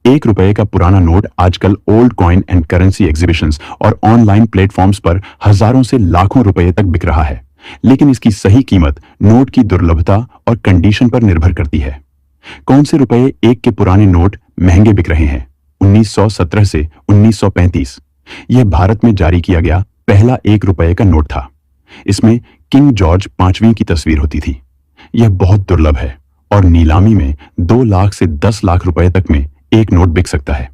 ₹1 का पुराना नोट आजकल old coin and currency exhibitions और ऑनलाइन प्लेटफॉर्म्स पर हजारों से लाखों रुपए तक बिक रहा है। लेकिन इसकी सही कीमत नोट की दुर्लभता और कंडीशन पर निर्भर करती है। कौन से रुपए एक के पुराने नोट महंगे बिक रहे हैं? 1917 से 1935 यह भारत में जारी किया गया पहला ₹1 का नोट था। इसमें किंग जॉर्ज पांचवीं की तस्वीर होती थी। यह बहुत दुर्लभ है और नीलामी में 2 लाख से 10 लाख रुपए तक में एक नोट बिक सकता है।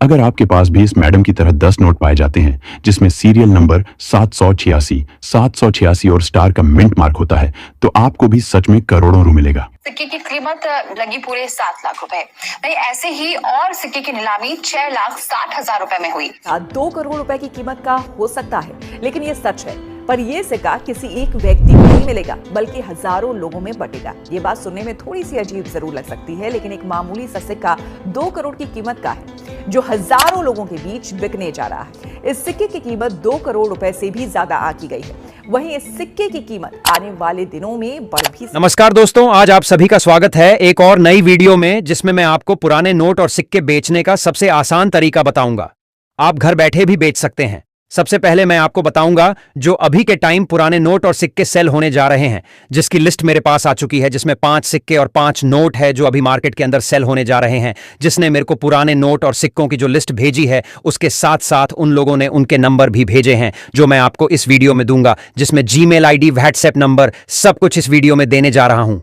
अगर आपके पास भी इस मैडम की तरह 10 नोट पाए जाते हैं जिसमें सीरियल नंबर 786 और स्टार का मिंट मार्क होता है, तो आपको भी सच में करोड़ों रु मिलेगा। सिक्के की कीमत लगी पूरे 7 लाख रुपए। नहीं, ऐसे ही और सिक्के की नीलामी 6,60,000 रुपए में हुई। 2 करोड़ रुपए की कीमत का हो सकता है, लेकिन ये सच है। पर यह सिक्का किसी एक व्यक्ति को नहीं मिलेगा, बल्कि हजारों लोगों में बटेगा। ये बात सुनने में थोड़ी सी अजीब जरूर लग सकती है, लेकिन एक मामूली सा सिक्का 2 करोड़ की कीमत का है, जो हजारों लोगों के बीच बिकने जा रहा है। इस सिक्के की कीमत 2 करोड़ रुपए से भी ज्यादा आंकी गई है। वहीं इस सिक्के की कीमत आने वाले दिनों में बढ़ भी। नमस्कार दोस्तों, आज आप सभी का स्वागत है एक और नई वीडियो में, जिसमें मैं आपको पुराने नोट और सिक्के बेचने का सबसे आसान तरीका बताऊंगा। आप घर बैठे भी बेच सकते हैं। सबसे पहले मैं आपको बताऊंगा जो अभी के टाइम पुराने नोट और सिक्के सेल होने जा रहे हैं, जिसकी लिस्ट मेरे पास आ चुकी है, जिसमें 5 सिक्के और 5 नोट है जो अभी मार्केट के अंदर सेल होने जा रहे हैं। जिसने मेरे को पुराने नोट और सिक्कों की जो लिस्ट भेजी है, उसके साथ साथ उन लोगों ने उनके नंबर भी भेजे हैं, जो मैं आपको इस वीडियो में दूंगा, जिसमें जीमेल आईडी, व्हाट्सएप नंबर, सब कुछ इस वीडियो में देने जा रहा हूं।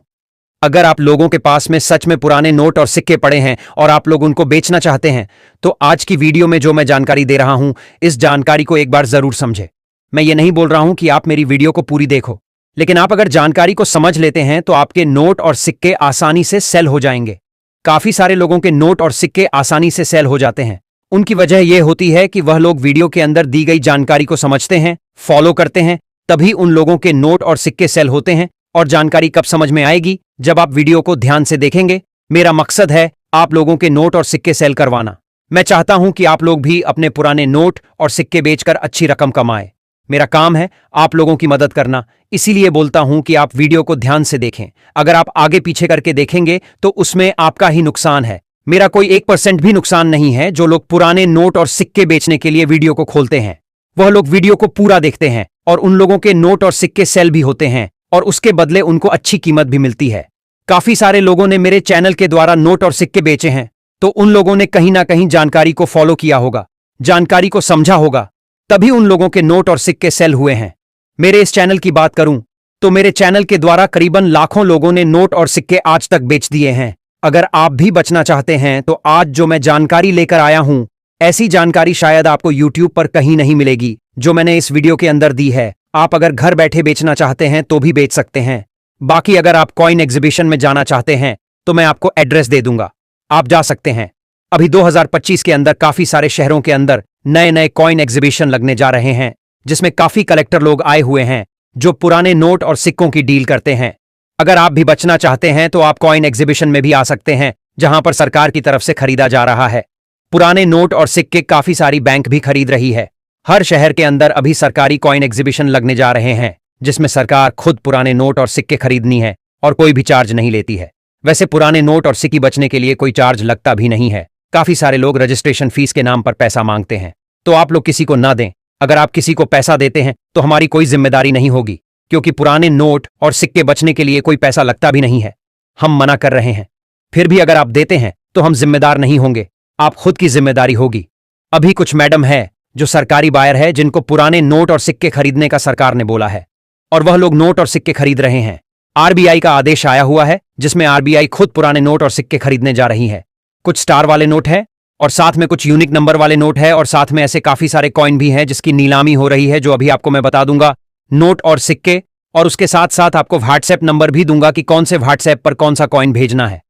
अगर आप लोगों के पास में सच में पुराने नोट और सिक्के पड़े हैं और आप लोग उनको बेचना चाहते हैं, तो आज की वीडियो में जो मैं जानकारी दे रहा हूं, इस जानकारी को एक बार जरूर समझें। मैं ये नहीं बोल रहा हूं कि आप मेरी वीडियो को पूरी देखो, लेकिन आप अगर जानकारी को समझ लेते हैं तो आपके नोट और सिक्के आसानी से सेल हो जाएंगे। काफी सारे लोगों के नोट और सिक्के आसानी से सेल हो जाते हैं। उनकी वजह यह होती है कि वह लोग वीडियो के अंदर दी गई जानकारी को समझते हैं, फॉलो करते हैं, तभी उन लोगों के नोट और सिक्के सेल होते हैं। और जानकारी कब समझ में आएगी? जब आप वीडियो को ध्यान से देखेंगे। मेरा मकसद है आप लोगों के नोट और सिक्के सेल करवाना। मैं चाहता हूं कि आप लोग भी अपने पुराने नोट और सिक्के बेचकर अच्छी रकम कमाएं। मेरा काम है आप लोगों की मदद करना, इसीलिए बोलता हूं कि आप वीडियो को ध्यान से देखें। अगर आप आगे पीछे करके देखेंगे तो उसमें आपका ही नुकसान है, मेरा कोई 1% भी नुकसान नहीं है। जो लोग पुराने नोट और सिक्के बेचने के लिए वीडियो को खोलते हैं, वह लोग वीडियो को पूरा देखते हैं और उन लोगों के नोट और सिक्के सेल भी होते हैं और उसके बदले उनको अच्छी कीमत भी मिलती है। काफी सारे लोगों ने मेरे चैनल के द्वारा नोट और सिक्के बेचे हैं, तो उन लोगों ने कहीं ना कहीं जानकारी को फॉलो किया होगा, जानकारी को समझा होगा, तभी उन लोगों के नोट और सिक्के सेल हुए हैं। मेरे इस चैनल की बात करूं तो मेरे चैनल के द्वारा करीबन लाखों लोगों ने नोट और सिक्के आज तक बेच दिए हैं। अगर आप भी बचना चाहते हैं तो आज जो मैं जानकारी लेकर आया हूं, ऐसी जानकारी शायद आपको यूट्यूब पर कहीं नहीं मिलेगी जो मैंने इस वीडियो के अंदर दी है। आप अगर घर बैठे बेचना चाहते हैं तो भी बेच सकते हैं। बाकी अगर आप कॉइन एग्जीबिशन में जाना चाहते हैं तो मैं आपको एड्रेस दे दूंगा, आप जा सकते हैं। अभी 2025 के अंदर काफी सारे शहरों के अंदर नए नए कॉइन एग्जीबिशन लगने जा रहे हैं, जिसमें काफी कलेक्टर लोग आए हुए हैं जो पुराने नोट और सिक्कों की डील करते हैं। अगर आप भी बचना चाहते हैं तो आप कॉइन एग्जीबिशन में भी आ सकते हैं, जहां पर सरकार की तरफ से खरीदा जा रहा है। पुराने नोट और सिक्के काफी सारी बैंक भी खरीद रही है। हर शहर के अंदर अभी सरकारी कॉइन एग्जीबिशन लगने जा रहे हैं, जिसमें सरकार खुद पुराने नोट और सिक्के खरीदनी है और कोई भी चार्ज नहीं लेती है। वैसे पुराने नोट और सिक्के बचने के लिए कोई चार्ज लगता भी नहीं है। काफी सारे लोग रजिस्ट्रेशन फीस के नाम पर पैसा मांगते हैं, तो आप लोग किसी को ना दें। अगर आप किसी को पैसा देते हैं तो हमारी कोई जिम्मेदारी नहीं होगी, क्योंकि पुराने नोट और सिक्के बचने के लिए कोई पैसा लगता भी नहीं है। हम मना कर रहे हैं, फिर भी अगर आप देते हैं तो हम जिम्मेदार नहीं होंगे, आप खुद की जिम्मेदारी होगी। अभी कुछ मैडम है जो सरकारी बायर है, जिनको पुराने नोट और सिक्के खरीदने का सरकार ने बोला है, और वह लोग नोट और सिक्के खरीद रहे हैं। आरबीआई का आदेश आया हुआ है, जिसमें आरबीआई खुद पुराने नोट और सिक्के खरीदने जा रही है। कुछ स्टार वाले नोट है और साथ में कुछ यूनिक नंबर वाले नोट है, और साथ में ऐसे काफी सारे कॉइन भी हैं जिसकी नीलामी हो रही है, जो अभी आपको मैं बता दूंगा। नोट और सिक्के, और उसके साथ साथ आपको व्हाट्सएप नंबर भी दूंगा कि कौन से व्हाट्सएप पर कौन सा कॉइन भेजना है।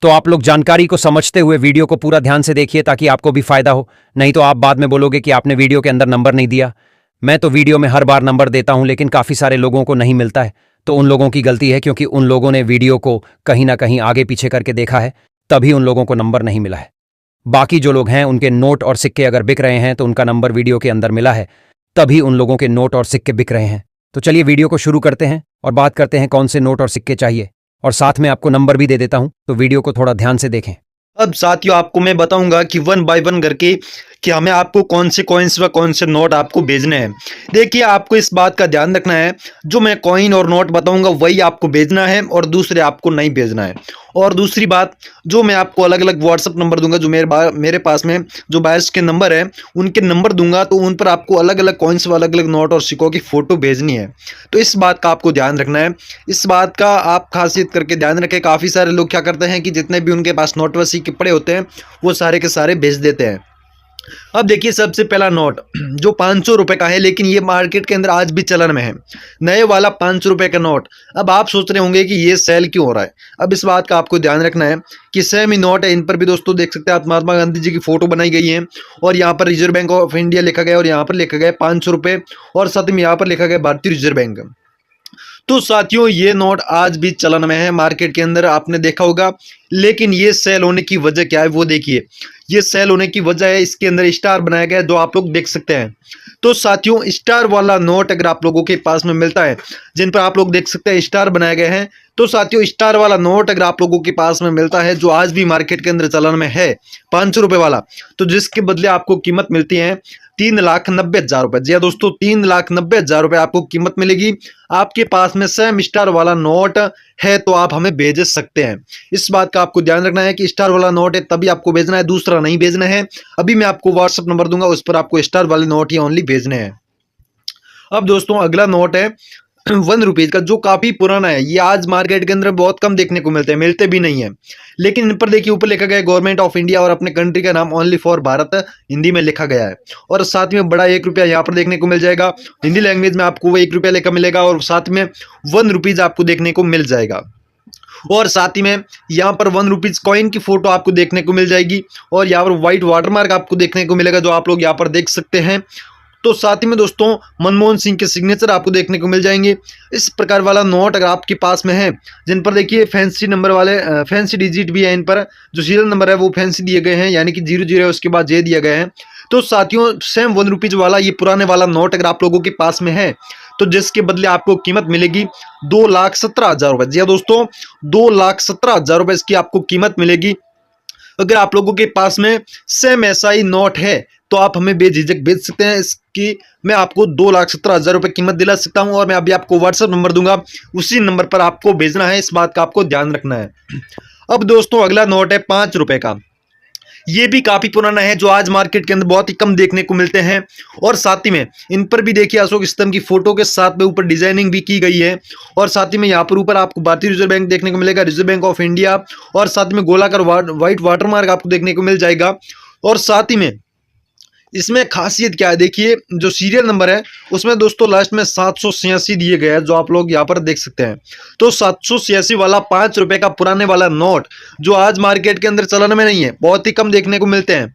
तो आप लोग जानकारी को समझते हुए वीडियो को पूरा ध्यान से देखिए, ताकि आपको भी फायदा हो। नहीं तो आप बाद में बोलोगे कि आपने वीडियो के अंदर नंबर नहीं दिया। मैं तो वीडियो में हर बार नंबर देता हूं, लेकिन काफी सारे लोगों को नहीं मिलता है, तो उन लोगों की गलती है, क्योंकि उन लोगों ने वीडियो को कहीं ना कहीं आगे पीछे करके देखा है, तभी उन लोगों को नंबर नहीं मिला है। बाकी जो लोग हैं उनके नोट और सिक्के अगर बिक रहे हैं तो उनका नंबर वीडियो के अंदर मिला है, तभी उन लोगों के नोट और सिक्के बिक रहे हैं। तो चलिए वीडियो को शुरू करते हैं और बात करते हैं कौन से नोट और सिक्के चाहिए, और साथ में आपको नंबर भी दे देता हूं, तो वीडियो को थोड़ा ध्यान से देखें। अब साथियों आपको मैं बताऊंगा कि वन बाय वन करके कि हमें आपको कौन से कॉइन्स व कौन से नोट आपको भेजने हैं। देखिए आपको इस बात का ध्यान रखना है, जो मैं कॉइन और नोट बताऊंगा वही आपको भेजना है और दूसरे आपको नहीं भेजना है। और दूसरी बात, जो मैं आपको अलग अलग व्हाट्सअप नंबर दूंगा, जो मेरे पास में जो बायर्स के नंबर है उनके नंबर दूंगा, तो उन पर आपको अलग अलग कॉइन्स व अलग अलग नोट और सिक्कों की फ़ोटो भेजनी है। तो इस बात का आपको ध्यान रखना है। इस बात का आप खासियत करके ध्यान रखें। काफ़ी सारे लोग क्या करते हैं कि जितने भी उनके पास नोट व सिक्के पड़े होते हैं वो सारे के सारे भेज देते हैं। अब देखिए सबसे पहला नोट जो 500 रुपये का है, लेकिन ये मार्केट के अंदर आज भी चलन में है, नए वाला 500 रुपये का नोट। अब आप सोच रहे होंगे कि ये सेल क्यों हो रहा है। अब इस बात का आपको ध्यान रखना है कि सेम ही नोट है, इन पर भी दोस्तों देख सकते हैं आप महात्मा गांधी जी की फोटो बनाई गई है और यहाँ पर रिजर्व बैंक ऑफ इंडिया लिखा गया और यहाँ पर लिखा गया 500 रुपये और साथ में यहाँ पर लिखा गया भारतीय रिजर्व बैंक। तो साथियों ये नोट आज भी चलन में है मार्केट के अंदर, आपने देखा होगा। लेकिन ये सेल होने की वजह क्या है वो देखिए। ये सेल होने की वजह है इसके अंदर स्टार बनाया गया है, जो आप लोग देख सकते हैं। तो साथियों स्टार वाला नोट अगर आप लोगों के पास में मिलता है, जिन पर आप लोग देख सकते हैं स्टार बनाए गए हैं, तो साथियों स्टार वाला नोट अगर आप लोगों के पास में मिलता है, जो आज भी मार्केट के अंदर चलन में है 500 रुपये वाला, तो जिसके बदले आपको कीमत मिलती है 3,90,000 रुपये। जी हाँ दोस्तों, 3,90,000 रुपये आपको कीमत मिलेगी। आपके पास में सेम स्टार वाला नोट है तो आप हमें भेज सकते हैं। इस बात का आपको ध्यान रखना है कि स्टार वाला नोट है तभी आपको भेजना है, दूसरा नहीं भेजना है। अभी मैं आपको व्हाट्सअप नंबर दूंगा, उस पर आपको स्टार वाले नोट ही ओनली भेजने हैं। अब दोस्तों अगला नोट है 1 रुपीज का, जो काफी पुराना है। ये आज मार्केट के अंदर बहुत कम देखने को मिलते हैं, मिलते भी नहीं है। लेकिन इन पर देखिए ऊपर लिखा गया है गवर्नमेंट ऑफ इंडिया और अपने कंट्री का नाम ओनली फॉर भारत हिंदी में लिखा गया है। और साथ में बड़ा 1 रुपया यहाँ पर देखने को मिल जाएगा, हिंदी लैंग्वेज में आपको वो 1 रुपया लेकर मिलेगा और साथ में 1 रुपीज आपको देखने को मिल जाएगा। और साथ ही में यहाँ पर 1 रुपीज कॉइन की फोटो आपको देखने को मिल जाएगी और यहाँ पर व्हाइट वाटरमार्क आपको देखने को मिलेगा, जो आप लोग यहाँ पर देख सकते हैं। तो साथ ही में दोस्तों मनमोहन सिंह के सिग्नेचर आपको देखने को मिल जाएंगे। इस प्रकार वाला नोट अगर आपके पास में है, जिन पर देखिए फैंसी नंबर वाले फैंसी डिजिट भी है, इन पर जो सीरियल नंबर है वो फैंसी दिए गए हैं, यानी कि 00 है उसके बाद जे दिया गया है। तो साथियों सेम 1 रुपीज वाला ये पुराने वाला नोट अगर आप लोगों के पास में है, तो जिसके बदले आपको कीमत मिलेगी 2,17,000 रुपये। जी हाँ दोस्तों, 2,17,000 रुपये इसकी आपको कीमत मिलेगी। अगर आप लोगों के पास में सेम ऐसा ही नोट है तो आप हमें बेझिझक भेज सकते हैं। इसकी मैं आपको 2,17,000 रुपये कीमत दिला सकता हूं और मैं अभी आपको व्हाट्सएप नंबर दूंगा, उसी नंबर पर आपको भेजना है। इस बात का आपको ध्यान रखना है। अब दोस्तों अगला नोट है 5 रुपये का। ये भी काफी पुराना है, जो आज मार्केट के अंदर बहुत ही कम देखने को मिलते हैं। और साथ ही में इन पर भी देखिए अशोक स्तंभ की फोटो के साथ में ऊपर डिजाइनिंग भी की गई है। और साथ ही में यहाँ पर ऊपर आपको भारतीय रिजर्व बैंक देखने को मिलेगा, रिजर्व बैंक ऑफ इंडिया, और साथ में गोलाकार व्हाइट वाटरमार्क आपको देखने को मिल जाएगा। और साथ ही में इसमें खासियत क्या है, देखिए जो सीरियल नंबर है उसमें दोस्तों लास्ट में 786 दिए गए हैं, जो आप लोग यहाँ पर देख सकते हैं। तो 786 वाला 5 रुपए का पुराने वाला नोट, जो आज मार्केट के अंदर चलन में नहीं है, बहुत ही कम देखने को मिलते हैं।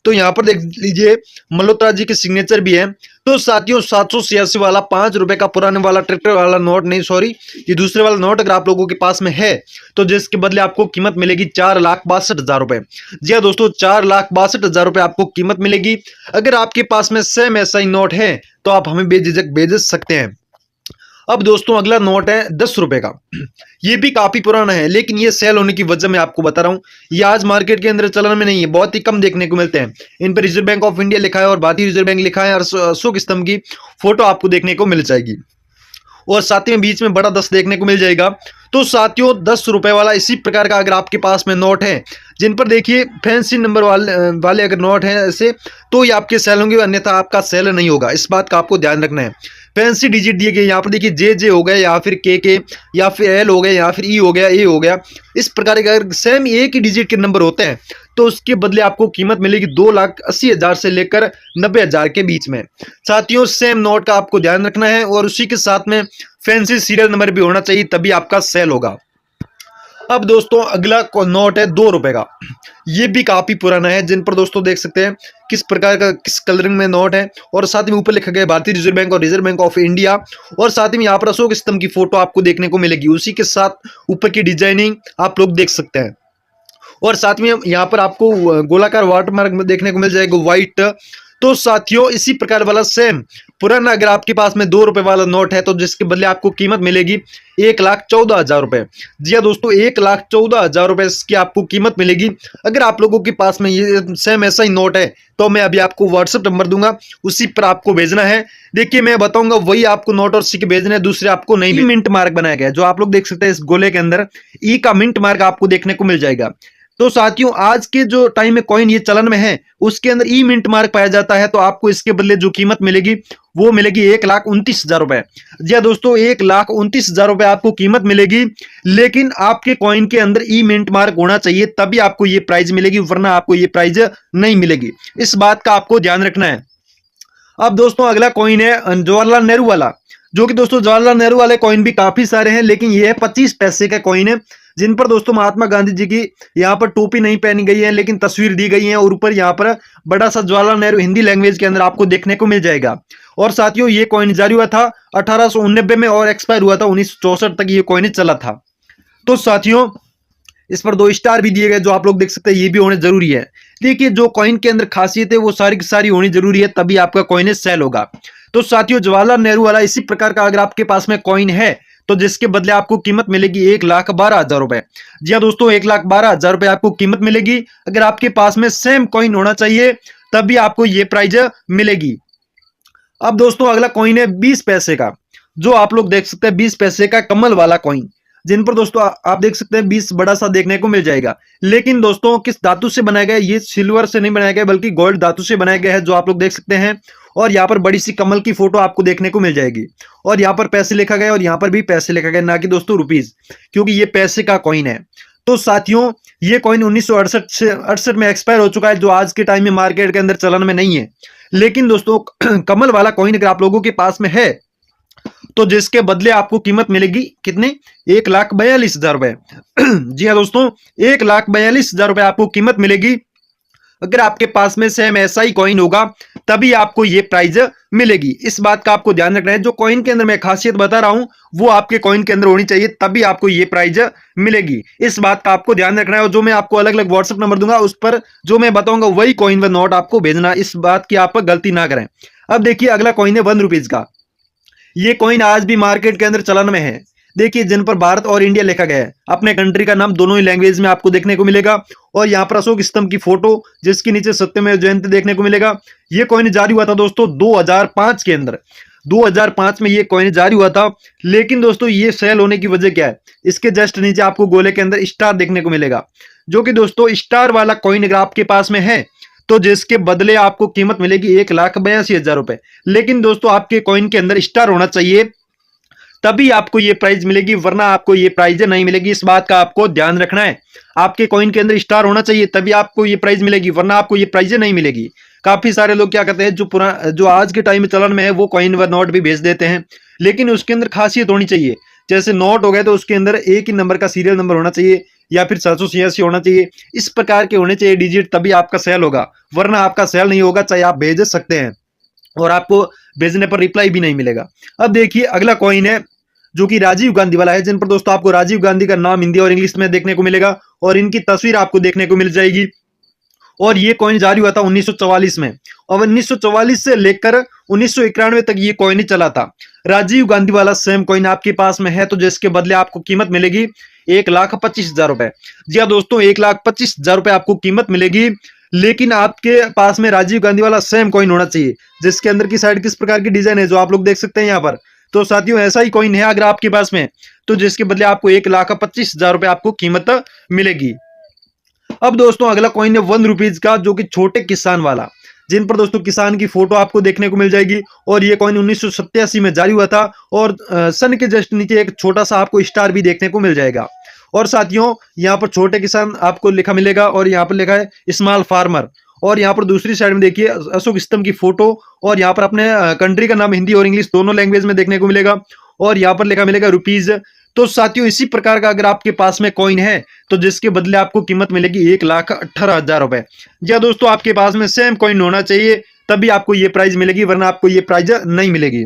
तो यहाँ पर देख लीजिए मल्होत्रा जी के सिग्नेचर भी है। तो साथियों 786 वाला 5 रुपए का पुराने वाला ट्रैक्टर वाला नोट नहीं, सॉरी, ये दूसरे वाला नोट अगर आप लोगों के पास में है, तो जिसके बदले आपको कीमत मिलेगी 4,62,000 रुपए। जी हाँ दोस्तों, 4,62,000 रुपए आपको कीमत मिलेगी। अगर आपके पास में सेम ऐसा ही नोट है तो आप हमें बेझिझक भेज सकते हैं। अब दोस्तों अगला नोट है 10 रुपए का। ये भी काफी पुराना है, लेकिन ये सेल होने की वजह मैं आपको बता रहा हूँ। ये आज मार्केट के अंदर चलन में नहीं है, बहुत ही कम देखने को मिलते हैं। इन पर रिजर्व बैंक ऑफ इंडिया लिखा है और भारतीय रिजर्व बैंक लिखा है और अशोक स्तंभ की फोटो आपको देखने को मिल जाएगी और साथ ही में बीच में बड़ा 10 देखने को मिल जाएगा। तो साथियों 10 रुपए वाला इसी प्रकार का अगर आपके पास में नोट है, जिन पर देखिए फैंसी नंबर वाले अगर नोट हैं ऐसे, तो ये आपके सेल होंगे, अन्यथा आपका सेल नहीं होगा। इस बात का आपको ध्यान रखना है। फैंसी डिजिट दिए गए यहाँ पर देखिए जे हो गया, या फिर के या फिर एल हो गया, या फिर ई हो गया, ए हो गया। इस प्रकार के अगर सेम एक ही डिजिट के नंबर होते हैं तो उसके बदले आपको कीमत मिलेगी 2,80,000 से लेकर 90,000 के बीच में। साथियों सेम नोट का आपको ध्यान रखना है और उसी के साथ में फैंसी सीरियल नंबर भी होना चाहिए, तभी आपका सेल होगा। अब दोस्तों अगला नोट है 2 रुपए का। ये भी काफी पुराना है, जिन पर दोस्तों देख सकते हैं किस प्रकार का किस कलरिंग में नोट है और साथ में ऊपर लिखा गया भारतीय रिजर्व बैंक और रिजर्व बैंक ऑफ इंडिया और साथ में यहाँ पर अशोक स्तंभ की फोटो आपको देखने को मिलेगी। उसी के साथ ऊपर की डिजाइनिंग आप लोग देख सकते हैं और साथ में यहाँ पर आपको गोलाकार वाटरमार्क देखने को मिल जाएगा व्हाइट। तो साथियों इसी प्रकार वाला सेम पुराना अगर आपके पास में 2 रुपए वाला नोट है तो जिसके बदले आपको कीमत मिलेगी 1,14,000 रुपए। जी हाँ दोस्तों, 1,14,000 रुपए इसकी आपको कीमत मिलेगी। अगर आप लोगों के पास में ये सेम ऐसा ही नोट है तो मैं अभी आपको व्हाट्सएप नंबर दूंगा, उसी पर आपको भेजना है। देखिए मैं बताऊंगा वही आपको नोट और सिक्के भेजने हैं, दूसरे आपको नहीं। मिंट मार्क बनाया गया है जो आप लोग देख सकते हैं इस गोले के अंदर ई का मिंट मार्क आपको देखने को मिल जाएगा। तो साथियों आज के जो टाइम में कॉइन ये चलन में है उसके अंदर ई मिंट मार्क पाया जाता है, तो आपको इसके बदले जो कीमत मिलेगी वो मिलेगी 1,29,000 रुपए। जी हाँ दोस्तों, 1,29,000 रुपए आपको कीमत मिलेगी, लेकिन आपके कॉइन के अंदर ई मिंट मार्क होना चाहिए तभी आपको ये प्राइज मिलेगी, वरना आपको ये प्राइज नहीं मिलेगी। इस बात का आपको ध्यान रखना है। अब दोस्तों अगला कॉइन है जवाहरलाल नेहरू वाला, जो कि दोस्तों जवाहरलाल नेहरू वाले कॉइन भी काफी सारे हैं, लेकिन ये है 25 पैसे का कॉइन है, जिन पर दोस्तों महात्मा गांधी जी की यहाँ पर टोपी नहीं पहनी गई है लेकिन तस्वीर दी गई है, और ऊपर यहाँ पर बड़ा सा जवाहरलाल नेहरू हिंदी लैंग्वेज के अंदर आपको देखने को मिल जाएगा। और साथियों ये कॉइन जारी हुआ था 1889 में और एक्सपायर हुआ था 1964 तक ये कॉइन चला था। तो साथियों इस पर 2 स्टार भी दिए गए जो आप लोग देख सकते हैं, ये भी होने जरूरी है। देखिए जो कॉइन के अंदर खासियत है वो सारी की सारी होनी जरूरी है, तभी आपका कॉइन सेल होगा। तो साथियों जवाहरलाल नेहरू वाला इसी प्रकार का अगर आपके पास में कॉइन है तो जिसके बदले आपको कीमत मिलेगी 1,12,000 रुपए। जी हाँ दोस्तों, 1,12,000 रुपए आपको कीमत मिलेगी। अगर आपके पास में सेम कॉइन होना चाहिए तभी आपको ये प्राइज मिलेगी। अब दोस्तों अगला कॉइन है 20 पैसे का, जो आप लोग देख सकते हैं 20 पैसे का कमल वाला कॉइन, जिन पर दोस्तों आप देख सकते हैं 20 बड़ा सा देखने को मिल जाएगा। लेकिन दोस्तों किस धातु से बनाया गया है, ये सिल्वर से नहीं बनाया गया बल्कि गोल्ड धातु से बनाया गया है, जो आप लोग देख सकते हैं। और यहाँ पर बड़ी सी कमल की फोटो आपको देखने को मिल जाएगी, और यहाँ पर पैसे लिखा गया और यहाँ पर भी पैसे लिखा गया, ना कि दोस्तों रुपीज, क्योंकि ये पैसे का कॉइन है। तो साथियों ये कॉइन 1968 में एक्सपायर हो चुका है, जो आज के टाइम में मार्केट के अंदर चलन में नहीं है। लेकिन दोस्तों कमल वाला कॉइन अगर आप लोगों के पास में है तो जिसके बदले आपको कीमत मिलेगी कितने, 1,42,000 रुपए। जी हाँ दोस्तों, 1,42,000 रुपए आपको कीमत मिलेगी। अगर आपके पास में सेम ऐसा ही कॉइन होगा तभी आपको ये प्राइज मिलेगी। इस बात का आपको ध्यान रखना है। जो कॉइन के अंदर मैं खासियत बता रहा हूं वो आपके कॉइन के अंदर होनी चाहिए तभी आपको ये प्राइज मिलेगी। इस बात का आपको ध्यान रखना है। और जो मैं आपको अलग अलग व्हाट्सएप नंबर दूंगा उस पर जो मैं बताऊंगा वही कॉइन व नोट आपको भेजना, इस बात की आप गलती ना करें। अब देखिए अगला कॉइन है 1 रुपीज का। ये कॉइन आज भी मार्केट के अंदर चलन में है। देखिए जिन पर भारत और इंडिया लिखा गया है, अपने कंट्री का नाम दोनों ही लैंग्वेज में आपको देखने को मिलेगा। और यहाँ पर अशोक स्तंभ की फोटो जिसके नीचे सत्यमेव जयंती देखने को मिलेगा। ये कॉइन जारी हुआ था दोस्तों 2005 के अंदर, 2005 में ये कॉइन जारी हुआ था। लेकिन दोस्तों ये सेल होने की वजह क्या है, इसके जस्ट नीचे आपको गोले के अंदर स्टार देखने को मिलेगा, जो कि दोस्तों स्टार वाला कॉइन अगर आपके पास में है तो जिसके बदले आपको कीमत मिलेगी 1,82,000 रुपए। लेकिन दोस्तों आपके कॉइन के अंदर स्टार होना चाहिए तभी आपको ये प्राइज मिलेगी, वरना आपको ये प्राइज नहीं मिलेगी। इस बात का आपको ध्यान रखना है। आपके कॉइन के अंदर स्टार होना चाहिए तभी आपको ये प्राइज मिलेगी, वरना आपको ये प्राइज नहीं मिलेगी। काफी सारे लोग क्या करते हैं, जो आज के टाइम में चलन में है वो कॉइन व नोट भी भेज देते हैं, लेकिन उसके अंदर खासियत होनी चाहिए। जैसे नोट हो गए तो उसके अंदर एक ही नंबर का सीरियल नंबर होना चाहिए या फिर 786 होना चाहिए। इस प्रकार के होने चाहिए डिजिट, तभी आपका सेल होगा, वरना आपका सेल नहीं होगा चाहे आप भेज सकते हैं और आपको भेजने पर रिप्लाई भी नहीं मिलेगा। अब देखिए अगला कॉइन है जो कि राजीव गांधी वाला है, जिन पर दोस्तों आपको राजीव गांधी का नाम हिंदी और इंग्लिश में देखने को मिलेगा और इनकी तस्वीर आपको देखने को मिल जाएगी। और ये कॉइन जारी हुआ था 1944 में, और 1944 से लेकर 1991 तक ये कॉइन ही चला था। राजीव गांधी वाला सेम कॉइन आपके पास में है तो जिसके बदले आपको कीमत मिलेगी 1,25,000 रुपए। जी हाँ दोस्तों, 1,25,000 रुपए आपको कीमत मिलेगी। लेकिन आपके पास में राजीव गांधी वाला सेम कॉइन होना चाहिए, जिसके अंदर की साइड किस प्रकार की डिजाइन है जो आप लोग देख सकते हैं यहाँ पर। तो साथियों ऐसा ही कॉइन है अगर आपके पास में तो जिसके बदले आपको 1,25,000 रुपए आपको कीमत मिलेगी। अब दोस्तों अगला कॉइन है 1 रुपीज का, जो कि छोटे किसान वाला, जिन पर दोस्तों किसान की फोटो आपको देखने को मिल जाएगी। और ये कॉइन 1987 में जारी हुआ था और सन के जस्ट नीचे एक छोटा सा आपको स्टार भी देखने को मिल जाएगा। और साथियों यहाँ पर छोटे किसान आपको लिखा मिलेगा और यहाँ पर लिखा है स्मॉल फार्मर। और यहाँ पर दूसरी साइड में देखिए अशोक स्तंभ की फोटो और यहाँ पर अपने कंट्री का नाम हिंदी और इंग्लिश दोनों लैंग्वेज में देखने को मिलेगा और यहाँ पर लिखा मिलेगा रुपीज। तो साथियों इसी प्रकार का अगर आपके पास में कॉइन है तो जिसके बदले आपको कीमत मिलेगी 1,18,000 रुपए। जी दोस्तों, आपके पास में सेम कॉइन होना चाहिए तभी आपको ये प्राइज मिलेगी, वरना आपको ये प्राइज नहीं मिलेगी।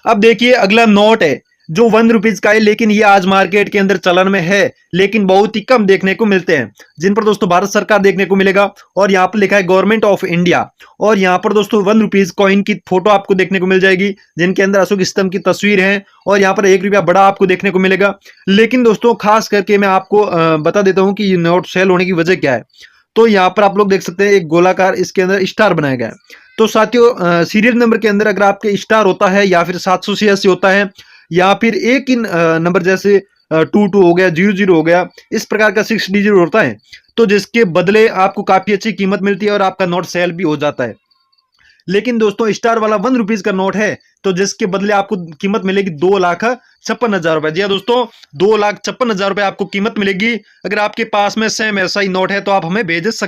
अब देखिए अगला नोट है जो 1 रुपीज का है, लेकिन ये आज मार्केट के अंदर चलन में है, लेकिन बहुत ही कम देखने को मिलते हैं, जिन पर दोस्तों भारत सरकार देखने को मिलेगा। और यहाँ पर लिखा है गवर्नमेंट ऑफ इंडिया, और यहाँ पर दोस्तों 1 रुपीज कॉइन की फोटो आपको देखने को मिल जाएगी, जिनके अंदर अशोक स्तंभ की तस्वीर है, और यहाँ पर 1 रुपया बड़ा आपको देखने को मिलेगा। लेकिन दोस्तों खास करके मैं आपको बता देता हूँ कि ये नोट सेल होने की वजह क्या है। तो यहाँ पर आप लोग देख सकते हैं एक गोलाकार इसके अंदर स्टार बनाया गया है। तो साथियों सीरियल नंबर के अंदर अगर आपके स्टार होता है, या फिर 786 होता है, या फिर एक ही नंबर जैसे 22 हो गया, 00 हो गया, इस प्रकार का 6 डिजिट होता है, तो जिसके बदले आपको काफी अच्छी कीमत मिलती है और आपका नोट सेल भी हो जाता है। लेकिन दोस्तों स्टार वाला 1 रुपीज का नोट है, तो जिसके बदले आपको कीमत मिलेगी 2,56,000 रुपए। जी हाँ दोस्तों, 2,56,000 रुपए आपको कीमत मिलेगी। अगर आपके पास में सेम ऐसा ही नोट है तो आप हमें भेज सकते